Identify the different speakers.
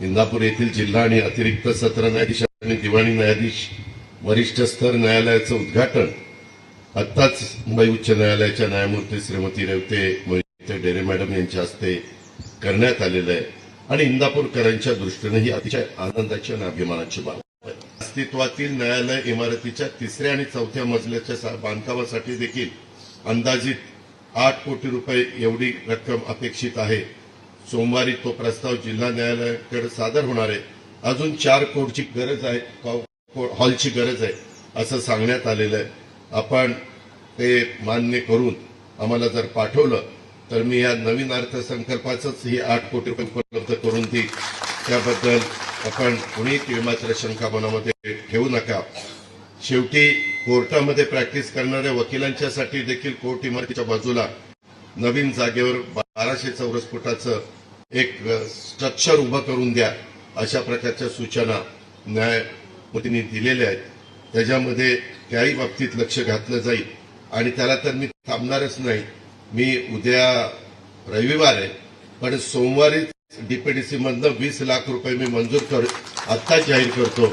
Speaker 1: इंदापूर येथील जिल्हा आणि अतिरिक्त सत्र न्यायाधीश आणि दिवाणी न्यायाधीश वरिष्ठ स्तर न्यायालयाचं उद्घाटन आत्ताच मुंबई उच्च न्यायालयाच्या न्यायमूर्ती श्रीमती रेवते मोहिते डेरे मॅडम यांच्या हस्ते करण्यात आलेलं आहे आणि इंदापूरकरांच्या दृष्टीने ही अतिशय आनंदाची आणि अभिमानाची बाब आहे। अस्तित्वातील न्यायालय इमारतीच्या 3ऱ्या आणि 4थ्या मजल्याच्या बांधकामासाठी देखील अंदाजित 8 कोटी रुपये एवढी रक्कम अपेक्षित आहे। सोमवारी तो प्रस्ताव जिल्हा न्यायालयाकडे सादर होणार आहे। अजून 4 कोटीची गरज आहे, हॉलची गरज आहे असं सांगण्यात आलेलं आहे। आपण ते मान्य करून आम्हाला जर पाठवलं तर मी या नवीन अर्थसंकल्पाचंच ही 8 कोटी रुपये उपलब्ध करून देईल। त्याबद्दल आपण कुणी तीळमात्र शंका मनामध्ये ठेवू नका। शेवटी कोर्टामध्ये प्रॅक्टिस करणाऱ्या वकिलांच्यासाठी देखील कोर्ट इमारतीच्या बाजूला नवीन जागेवर 1200 चौरस फुटाचं एक स्ट्रक्चर उभं करून द्या, अशा प्रकारच्या सूचना न्यायमूर्तींनी दिलेल्या आहेत। त्याच्यामध्ये त्याही बाबतीत लक्ष घातलं जाईल आणि त्याला तर मी थांबणारच नाही। मी उद्या रविवार आहे पण सोमवारी डीपीडीसी मधनं 20 लाख रुपये मी मंजूर आत्ताच जाहीर करतो